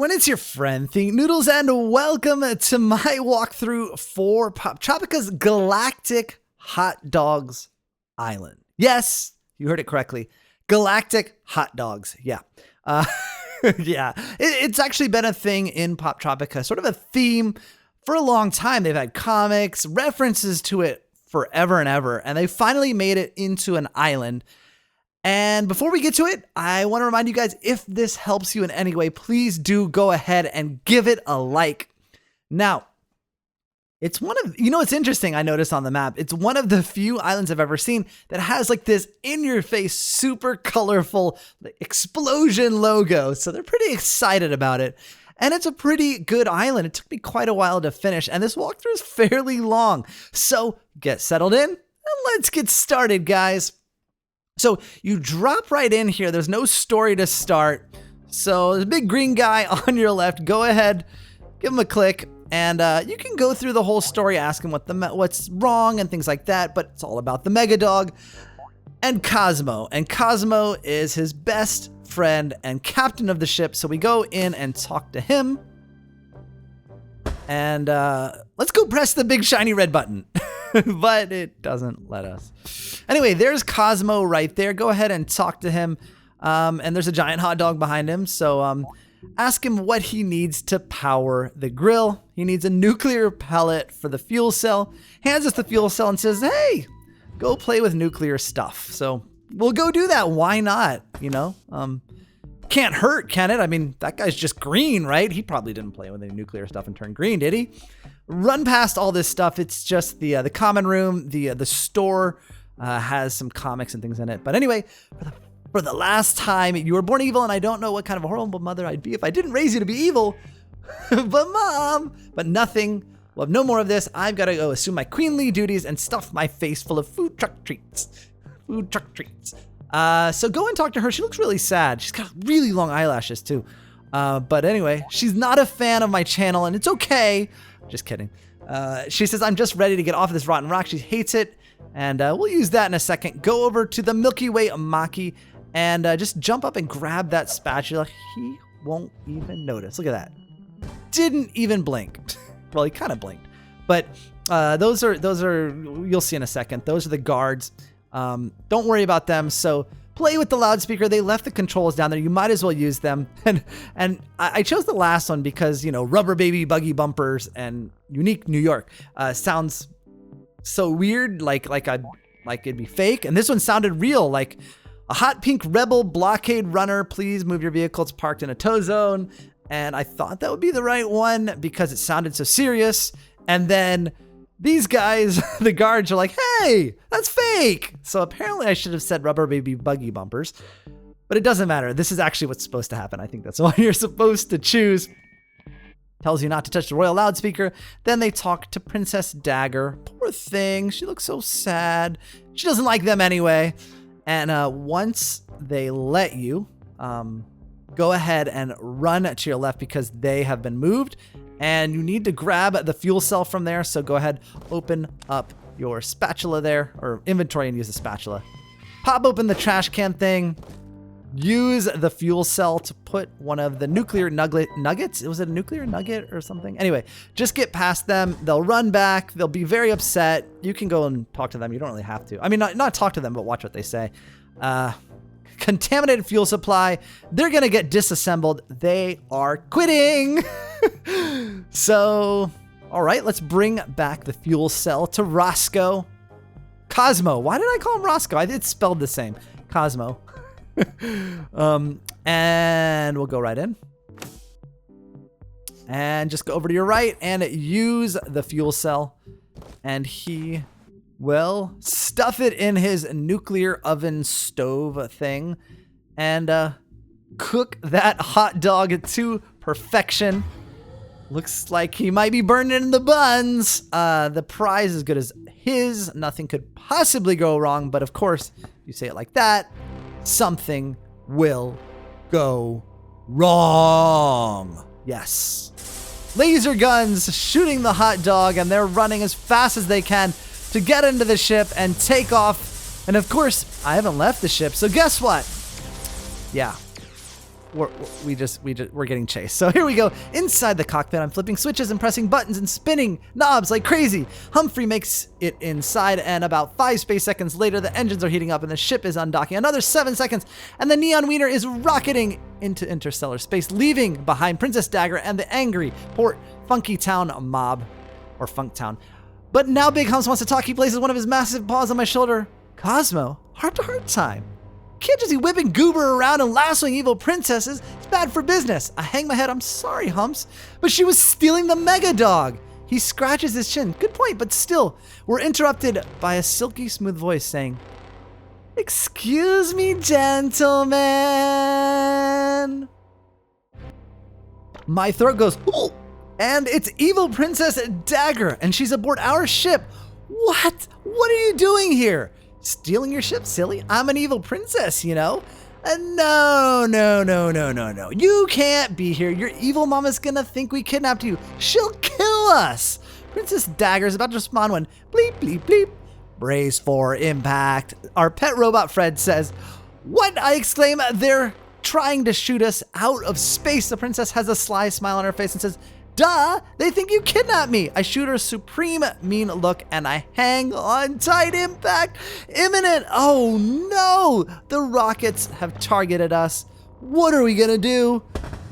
everyone, it's your friend Think Noodles, and welcome to my walkthrough for Poptropica's Galactic Hot Dogs Island. Yes, you heard it correctly. Galactic Hot Dogs. Yeah. Yeah. It's actually been a thing in Poptropica, sort of a theme for a long time. They've had comics, references to it forever and ever, and they finally made it into an island. And before we get to it, I want to remind you guys, if this helps you in any way, please do go ahead and give it a like. Now, it's one of, it's interesting, I noticed on the map, it's one of the few islands I've ever seen that has like this in-your-face, super colorful explosion logo. So they're pretty excited about it. And it's a pretty good island. It took me quite a while to finish, and this walkthrough is fairly long. So get settled in, and let's get started, guys. So you drop right in here. There's no story to start. So there's a big green guy on your left. Go ahead, give him a click, and you can go through the whole story, ask him what's wrong and things like that. But it's all about the Mega Dog and Cosmo. And Cosmo is his best friend and captain of the ship. So we go in and talk to him. And let's go press the big shiny red button. But it doesn't let us. Anyway, there's Cosmo right there. Go ahead and talk to him. And there's a giant hot dog behind him. So ask him what he needs to power the grill. He needs a nuclear pellet for the fuel cell. Hands us the fuel cell and says, hey, go play with nuclear stuff. So we'll go do that. Why not? Can't hurt, can it? I mean, that guy's just green, right? He probably didn't play with any nuclear stuff and turn green, did he? Run past all this stuff. It's just the common room. The store has some comics and things in it. But anyway, for the last time, you were born evil, and I don't know what kind of a horrible mother I'd be if I didn't raise you to be evil. But nothing. We'll have no more of this. I've got to go assume my queenly duties and stuff my face full of food truck treats. So go and talk to her. She looks really sad. She's got really long eyelashes too. But anyway, she's not a fan of my channel, and it's okay. Just kidding. She says, I'm just ready to get off of this rotten rock. She hates it. And we'll use that in a second. Go over to the Milky Way Maki and just jump up and grab that spatula. He won't even notice. Look at that. Didn't even blink. Well, he kind of blinked. But those are, you'll see in a second. Those are the guards. Don't worry about them. So play with the loudspeaker. They left the controls down there. You might as well use them. And I chose the last one because, rubber baby buggy bumpers and unique New York sounds so weird, like it'd be fake. And this one sounded real, like a hot pink rebel blockade runner. Please move your vehicle. It's parked in a tow zone. And I thought that would be the right one because it sounded so serious. And then these guys, the guards, are like, hey, that's fake. So apparently I should have said rubber baby buggy bumpers, but it doesn't matter. This is actually what's supposed to happen. I think that's the one you're supposed to choose. Tells you not to touch the royal loudspeaker. Then they talk to Princess Dagger. Poor thing. She looks so sad. She doesn't like them anyway. And once they let you, go ahead and run to your left because they have been moved. And you need to grab the fuel cell from there. So go ahead, open up your spatula there, or inventory, and use the spatula. Pop open the trash can thing. Use the fuel cell to put one of the nuclear nuggets. Was it a nuclear nugget or something? Anyway, just get past them. They'll run back. They'll be very upset. You can go and talk to them. You don't really have to. I mean, not talk to them, but watch what they say. Contaminated fuel supply. They're going to get disassembled. They are quitting. So, all right, let's bring back the fuel cell to Roscoe. Cosmo. Why did I call him Roscoe? It's spelled the same. Cosmo. And we'll go right in. And just go over to your right and use the fuel cell. And he will stuff it in his nuclear oven stove thing and cook that hot dog to perfection. Looks like he might be burning the buns. The prize is as good as his. Nothing could possibly go wrong. But of course, if you say it like that, something will go wrong. Yes. Laser guns shooting the hot dog, and they're running as fast as they can to get into the ship and take off. And of course, I haven't left the ship, so guess what? Yeah. we're getting chased. So here we go. Inside the cockpit, I'm flipping switches and pressing buttons and spinning knobs like crazy. Humphrey makes it inside, and about 5 space seconds later, the engines are heating up and the ship is undocking. Another 7 seconds, and the Neon Wiener is rocketing into interstellar space, leaving behind Princess Dagger and the angry Port Funky Town mob, or Funk Town. But now Big Humps wants to talk. He places one of his massive paws on my shoulder. Cosmo, heart-to-heart time. Can't just be whipping Goober around and lassoing evil princesses. It's bad for business. I hang my head. I'm sorry, Humps, but she was stealing the Mega Dog. He scratches his chin. Good point, but still, we're interrupted by a silky smooth voice saying, "Excuse me, gentlemen." My throat goes, "Oh!" And it's evil Princess Dagger, and she's aboard our ship. What? What are you doing here? Stealing your ship, silly? I'm an evil princess, you know? No. You can't be here. Your evil mama's gonna think we kidnapped you. She'll kill us. Princess Dagger's about to respond when bleep, bleep, bleep. Brace for impact. Our pet robot Fred says, "What?" I exclaim. "They're trying to shoot us out of space." The princess has a sly smile on her face and says, "Duh, they think you kidnapped me." I shoot her a supreme mean look and I hang on tight. Impact imminent. Oh no, the rockets have targeted us. What are we gonna do?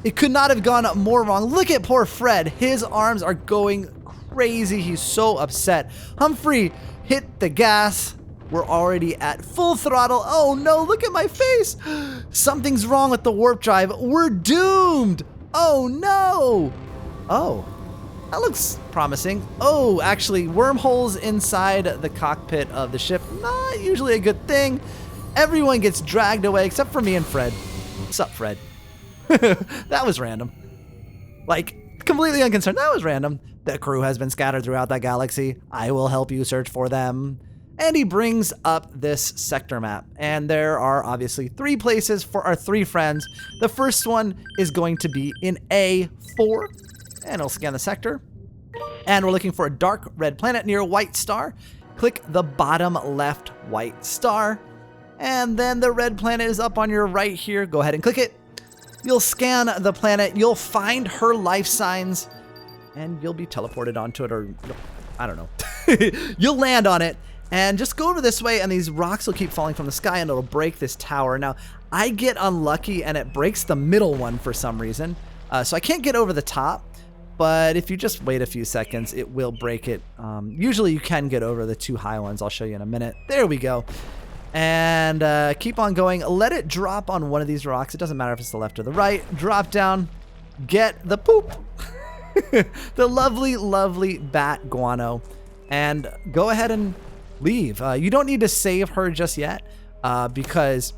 It could not have gone more wrong. Look at poor Fred. His arms are going crazy. He's so upset. Humphrey, hit the gas. We're already at full throttle. Oh no, look at my face. Something's wrong with the warp drive. We're doomed. Oh no. Oh, that looks promising. Oh, actually, wormholes inside the cockpit of the ship. Not usually a good thing. Everyone gets dragged away except for me and Fred. What's up, Fred? That was random. Like, completely unconcerned. That was random. The crew has been scattered throughout the galaxy. I will help you search for them. And he brings up this sector map. And there are obviously 3 places for our 3 friends. The first one is going to be in A4. And it'll scan the sector. And we're looking for a dark red planet near a white star. Click the bottom left white star. And then the red planet is up on your right here. Go ahead and click it. You'll scan the planet. You'll find her life signs. And you'll be teleported onto it, or I don't know. You'll land on it. And just go over this way, and these rocks will keep falling from the sky, and it'll break this tower. Now, I get unlucky, and it breaks the middle one for some reason. So I can't get over the top. But if you just wait a few seconds, it will break it. Usually you can get over the 2 high ones. I'll show you in a minute. There we go. And keep on going. Let it drop on one of these rocks. It doesn't matter if it's the left or the right. Drop down. Get the poop. The lovely, lovely bat guano. And go ahead and leave. You don't need to save her just yet because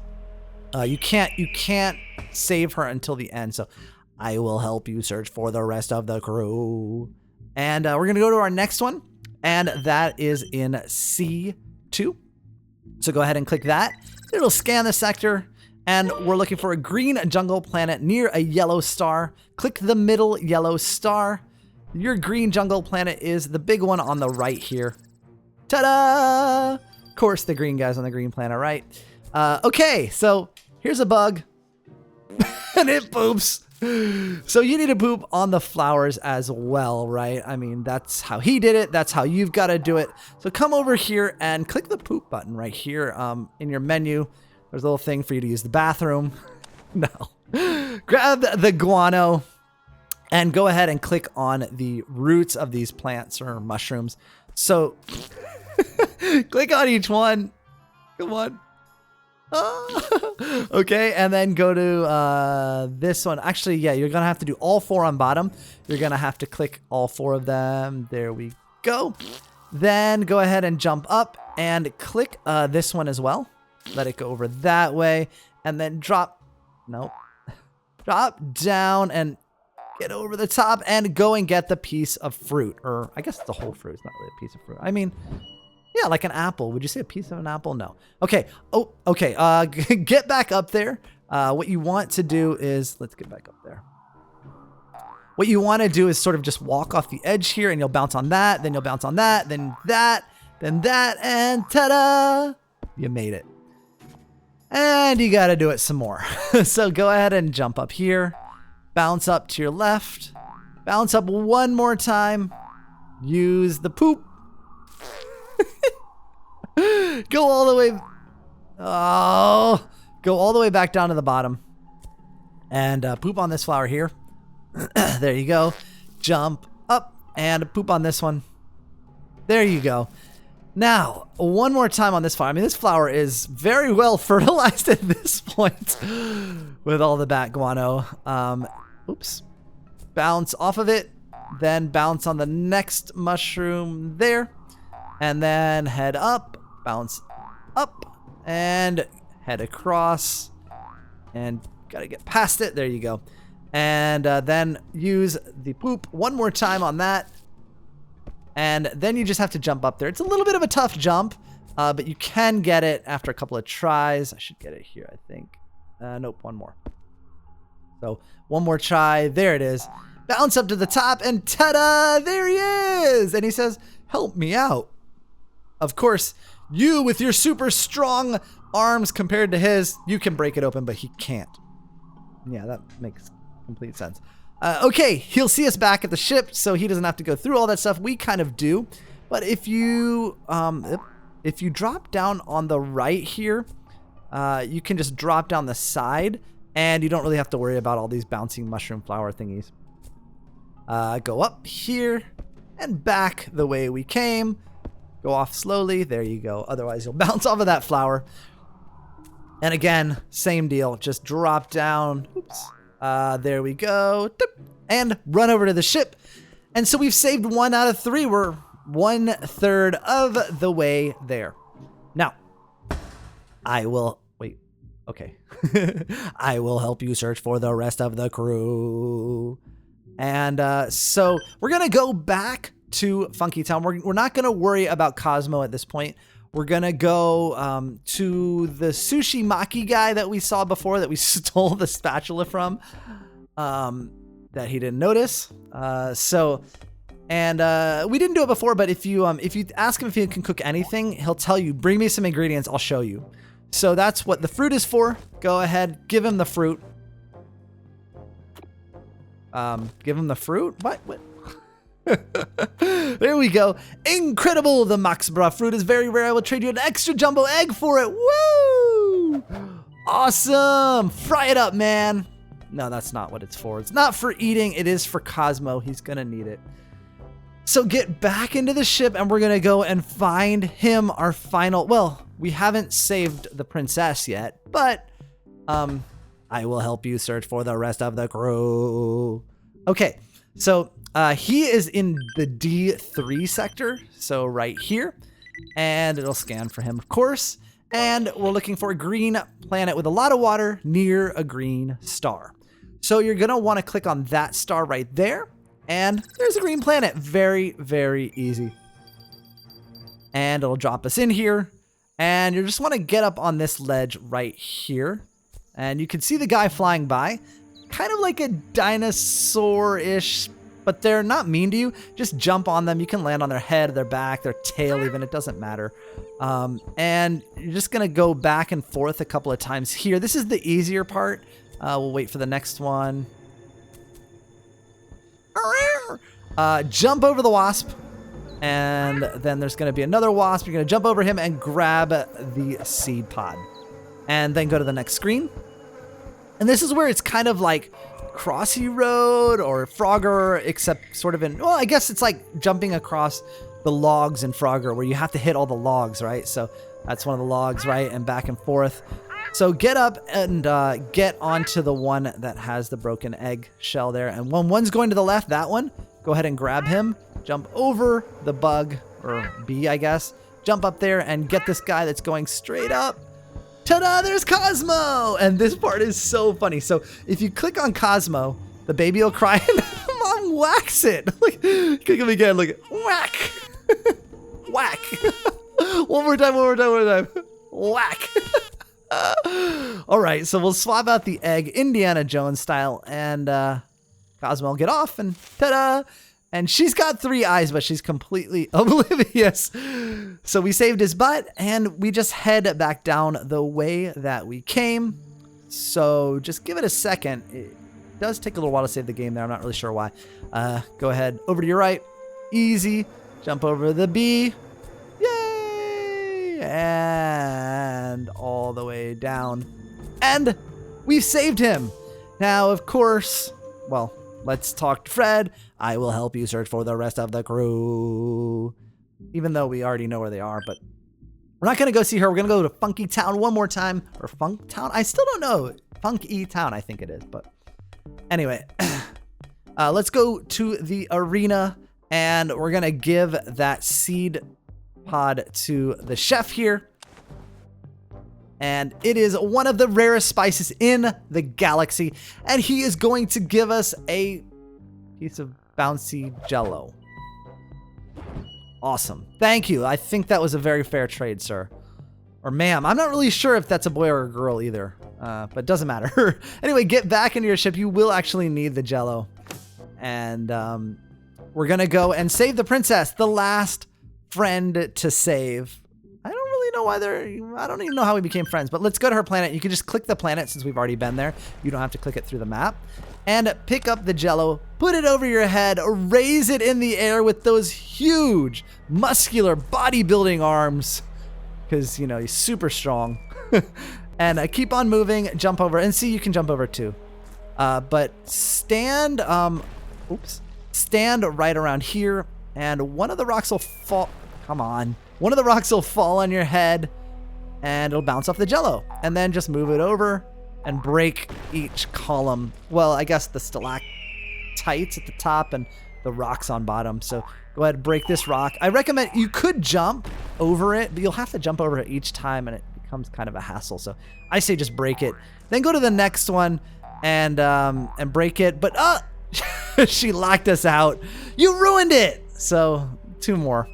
you can't save her until the end. So I will help you search for the rest of the crew. And we're going to go to our next one. And that is in C2. So go ahead and click that. It'll scan the sector. And we're looking for a green jungle planet near a yellow star. Click the middle yellow star. Your green jungle planet is the big one on the right here. Ta-da! Of course, the green guy's on the green planet, right? Okay, so here's a bug. And it poops. So you need to poop on the flowers as well, right? I mean, that's how he did it. That's how you've got to do it. So come over here and click the poop button right here in your menu. There's a little thing for you to use the bathroom. No. Grab the guano and go ahead and click on the roots of these plants or mushrooms. So click on each one. Come on. Okay, and then go to this one. Actually, yeah, you're gonna have to do all 4 on bottom. You're gonna have to click all 4 of them. There we go. Then go ahead and jump up and click this one as well. Let it go over that way, and then drop down and get over the top and go and get the piece of fruit, or I guess the whole fruit. It's not really a piece of fruit. I mean, yeah, like an apple. Would you say a piece of an apple? No. Okay. Oh, okay. Get back up there. What you want to do is, let's get back up there. What you want to do is sort of just walk off the edge here, and you'll bounce on that, then you'll bounce on that, then that, and ta-da! You made it. And you got to do it some more. So go ahead and jump up here. Bounce up to your left. Bounce up one more time. Use the poop. Go all the way. Oh, go all the way back down to the bottom. And poop on this flower here. There you go. Jump up and poop on this one. There you go. Now, one more time on this flower. I mean, this flower is very well fertilized at this point with all the bat guano. Oops. Bounce off of it, then bounce on the next mushroom there, and then head up, bounce up, and head across, and gotta get past it. There you go. And then use the poop one more time on that. And then you just have to jump up there. It's a little bit of a tough jump, but you can get it after a couple of tries. I should get it here, I think. Nope, one more. So one more try. There it is. Bounce up to the top and ta-da! There he is! And he says, help me out. Of course, you with your super strong arms compared to his, you can break it open, but he can't. Yeah, that makes complete sense. Okay, he'll see us back at the ship, so he doesn't have to go through all that stuff. We kind of do. But if you drop down on the right here, you can just drop down the side, and you don't really have to worry about all these bouncing mushroom flower thingies. Go up here and back the way we came. Go off slowly. There you go. Otherwise, you'll bounce off of that flower. And again, same deal. Just drop down. Oops. There we go. And run over to the ship. And so we've saved 1 out of 3. We're 1/3 of the way there. Now, I will... Wait. Okay. I will help you search for the rest of the crew. And so we're going to go back to Funky Town. We're not going to worry about Cosmo at this point. We're going to go to the sushi maki guy that we saw before, that we stole the spatula from, that he didn't notice. We didn't do it before, but if you ask him if he can cook anything, he'll tell you, bring me some ingredients, I'll show you. So that's what the fruit is for. Go ahead, give him the fruit. Give him the fruit? What? There we go. Incredible! The Maxbra fruit is very rare. I will trade you an extra jumbo egg for it. Woo! Awesome! Fry it up, man. No, that's not what it's for. It's not for eating. It is for Cosmo. He's gonna need it. So get back into the ship, and we're gonna go and find him, our final... Well, we haven't saved the princess yet, but I will help you search for the rest of the crew. Okay, so he is in the D3 sector, so right here, and it'll scan for him, of course. And we're looking for a green planet with a lot of water near a green star. So you're gonna want to click on that star right there, and there's a green planet. Very, very easy. And it'll drop us in here, and you just want to get up on this ledge right here, and you can see the guy flying by, kind of like a dinosaur-ish, but they're not mean to you. Just jump on them. You can land on their head, their back, their tail even. It doesn't matter. And you're just going to go back and forth a couple of times here. This is the easier part. We'll wait for the next one. Jump over the wasp. And then there's going to be another wasp. You're going to jump over him and grab the seed pod. And then go to the next screen. And this is where it's kind of like Crossy Road or Frogger, except sort of in, well, I guess it's like jumping across the logs in Frogger, where you have to hit all the logs, right? So that's one of the logs, right? And back and forth. So get up and get onto the one that has the broken egg shell there. And when one's going to the left, that one, go ahead and grab him, jump over the bug, or bee, I guess. Jump up there and get this guy that's going straight up. Ta-da, there's Cosmo! And this part is so funny. So if you click on Cosmo, the baby will cry and Mom whacks it. Look, click him again, look, whack! Whack! One more time. Whack! All right, so we'll swap out the egg Indiana Jones style, and Cosmo will get off, and ta-da! And she's got 3 eyes, but she's completely oblivious. So we saved his butt, and we just head back down the way that we came. So just give it a second. It does take a little while to save the game there. I'm not really sure why. Go ahead over to your right. Easy. Jump over the B. Yay! And all the way down. And we've saved him. Now, of course, well, let's talk to Fred. I will help you search for the rest of the crew. Even though we already know where they are, but we're not going to go see her. We're going to go to Funky Town one more time. Or Funk Town? I still don't know. Funky Town, I think it is. But anyway, let's go to the arena. And we're going to give that seed pod to the chef here. And it is one of the rarest spices in the galaxy. And he is going to give us a piece of bouncy jello. Awesome. Thank you. I think that was a very fair trade, sir. Or ma'am. I'm not really sure if that's a boy or a girl either. But it doesn't matter. Anyway, get back into your ship. You will actually need the jello. And we're going to go and save the princess. The last friend to save. I don't really know why I don't even know how we became friends. But let's go to her planet. You can just click the planet since we've already been there. You don't have to click it through the map. And pick up the jello, put it over your head, raise it in the air with those huge, muscular, bodybuilding arms. Because, you know, he's super strong. And keep on moving, jump over. And see, you can jump over too. But stand, stand right around here. And one of the rocks will fall. Come on. One of the rocks will fall on your head. And it'll bounce off the jello. And then just move it over. And break each column. Well, I guess the stalactites at the top and the rocks on bottom. So go ahead and break this rock. I recommend you could jump over it, but you'll have to jump over it each time and it becomes kind of a hassle. So I say just break it. Then go to the next one and break it. But she locked us out. You ruined it. So 2 more.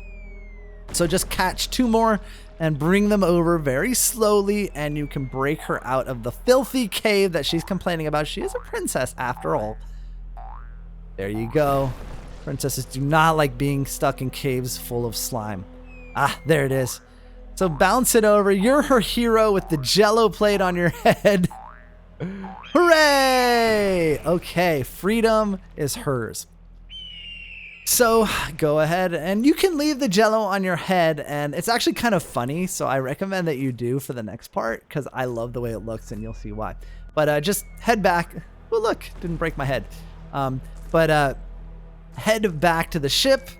So just catch 2 more. And bring them over very slowly, and you can break her out of the filthy cave that she's complaining about. She is a princess, after all. There you go. Princesses do not like being stuck in caves full of slime. Ah, there it is. So bounce it over. You're her hero with the jello plate on your head. Hooray! Okay, freedom is hers. So go ahead and you can leave the jello on your head, and it's actually kind of funny. So I recommend that you do for the next part because I love the way it looks and you'll see why. But just head back. Oh, look, didn't break my head. Head back to the ship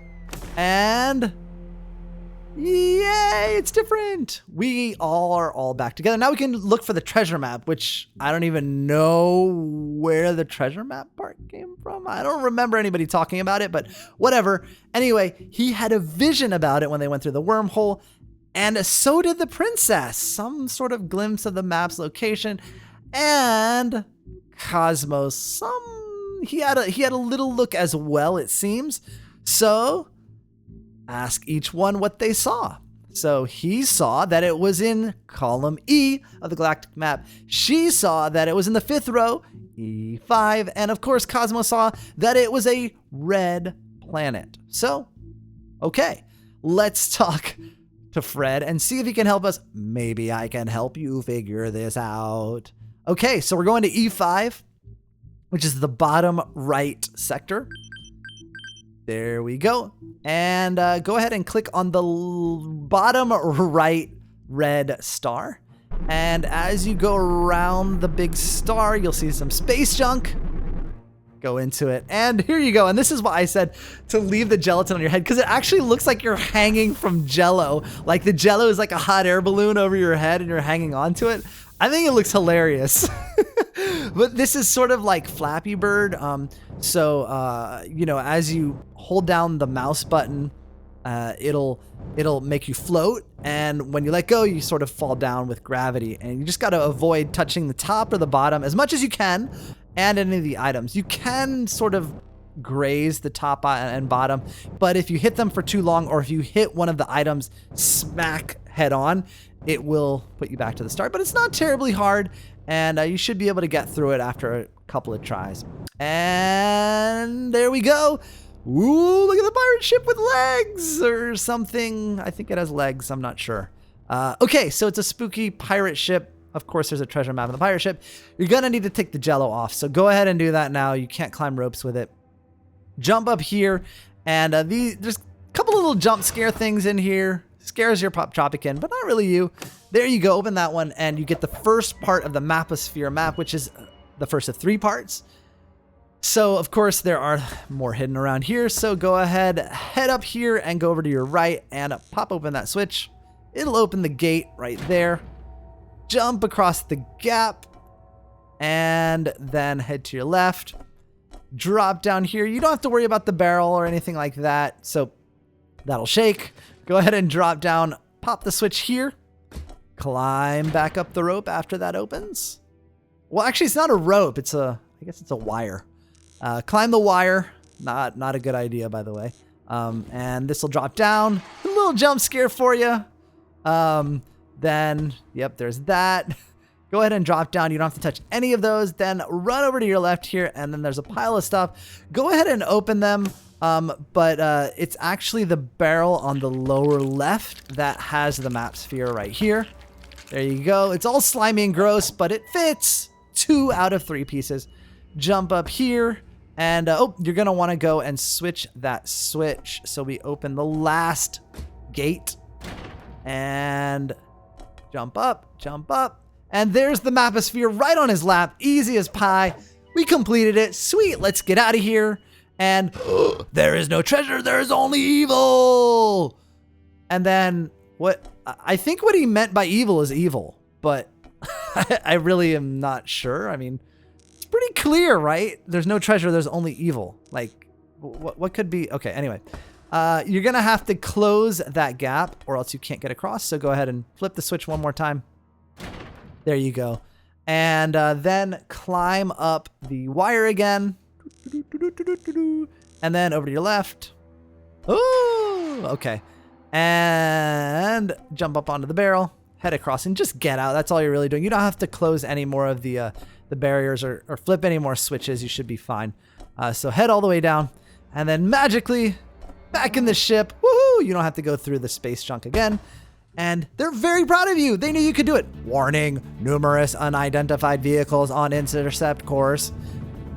and yay, it's different. We are all back together. Now we can look for the treasure map, which I don't even know where the treasure map part came from. I don't remember anybody talking about it, but whatever. Anyway, he had a vision about it when they went through the wormhole, and so did the princess. Some sort of glimpse of the map's location, and Cosmos, he had a little look as well, it seems. So ask each one what they saw. So he saw that it was in column E of the galactic map. She saw that it was in the 5th row, E5. And of course, Cosmos saw that it was a red planet. So, okay, let's talk to Fred and see if he can help us. Maybe I can help you figure this out. Okay, so we're going to E5, which is the bottom right sector. There we go. And go ahead and click on the bottom right red star. And as you go around the big star, you'll see some space junk. Go into it. And here you go. And this is why I said to leave the gelatin on your head, because it actually looks like you're hanging from jello. Like the jello is like a hot air balloon over your head and you're hanging onto it. I think it looks hilarious. But this is sort of like Flappy Bird. You know, as you hold down the mouse button, it'll make you float. And when you let go, you sort of fall down with gravity. And you just got to avoid touching the top or the bottom as much as you can and any of the items. You can sort of graze the top and bottom, but if you hit them for too long or if you hit one of the items smack head on, it will put you back to the start. But it's not terribly hard, and you should be able to get through it after a couple of tries. And there we go. Ooh, look at the pirate ship with legs or something. I think it has legs. I'm not sure. Okay, so it's a spooky pirate ship. Of course, there's a treasure map of the pirate ship. You're going to need to take the jello off. So go ahead and do that now. You can't climb ropes with it. Jump up here. And there's a couple little jump scare things in here. Scares your Poptropican, but not really you. There you go. Open that one. And you get the first part of the Maposphere map, which is the first of 3 parts. So, of course, there are more hidden around here. So go ahead, head up here and go over to your right and pop open that switch. It'll open the gate right there. Jump across the gap and then head to your left. Drop down here. You don't have to worry about the barrel or anything like that. So that'll shake. Go ahead and drop down. Pop the switch here. Climb back up the rope after that opens. Well, actually, it's not a rope. I guess it's a wire. Climb the wire. Not a good idea, by the way. And this will drop down. A little jump scare for you. Then, yep, there's that. Go ahead and drop down. You don't have to touch any of those. Then run over to your left here, and then there's a pile of stuff. Go ahead and open them. But it's actually the barrel on the lower left that has the map sphere right here. There you go. It's all slimy and gross, but it fits. 2 out of 3 pieces. Jump up here. And, you're going to want to go and switch that switch. So we open the last gate. And jump up, jump up. And there's the Maposphere right on his lap. Easy as pie. We completed it. Sweet. Let's get out of here. And there is no treasure. There is only evil. And then I think what he meant by evil is evil. But I really am not sure. I mean, it's pretty clear, right? There's no treasure. There's only evil. Like, what could be? Okay, anyway. You're going to have to close that gap or else you can't get across. So go ahead and flip the switch one more time. There you go. And then climb up the wire again. And then over to your left. Oh, okay. And jump up onto the barrel. Head across and just get out. That's all you're really doing. You don't have to close any more of the barriers or flip any more switches. You should be fine. So head all the way down. And then magically back in the ship. Woohoo! You don't have to go through the space junk again. And they're very proud of you. They knew you could do it. Warning, numerous unidentified vehicles on intercept course.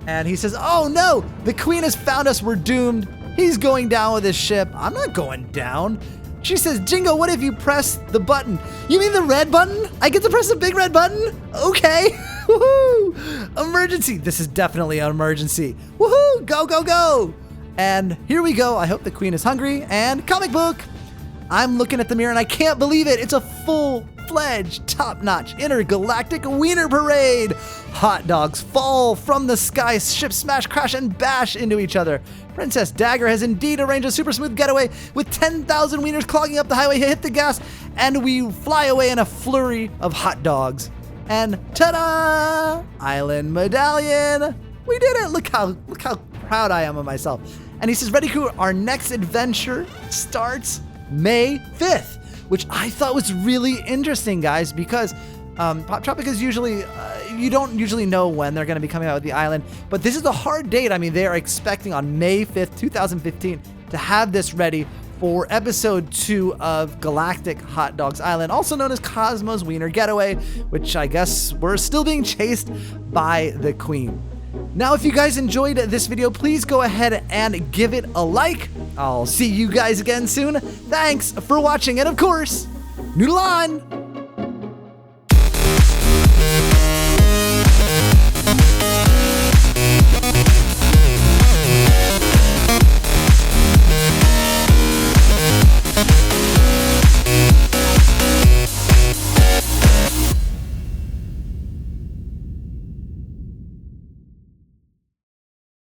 And he says, oh no, the queen has found us. We're doomed. He's going down with his ship. I'm not going down. She says, Jingo, what if you press the button? You mean the red button? I get to press the big red button? Okay. Woohoo! Emergency. This is definitely an emergency. Woohoo! Go, go, go. And here we go. I hope the queen is hungry. And comic book. I'm looking at the mirror and I can't believe it. It's a full-fledged, top-notch intergalactic wiener parade. Hot dogs fall from the sky, ships smash, crash, and bash into each other. Princess Dagger has indeed arranged a super smooth getaway with 10,000 wieners clogging up the highway. Hit the gas, and we fly away in a flurry of hot dogs. And ta-da! Island medallion. We did it. Look how proud I am of myself. And he says, ready crew, our next adventure starts May 5th, which I thought was really interesting, guys, because Poptropica is usually, you don't usually know when they're going to be coming out with the island, but this is a hard date. I mean, they are expecting on May 5th, 2015 to have this ready for episode 2 of Galactic Hot Dogs Island, also known as Cosmo's Wiener Getaway, which I guess we're still being chased by the Queen. Now, if you guys enjoyed this video, please go ahead and give it a like. I'll see you guys again soon. Thanks for watching, and of course, noodle on!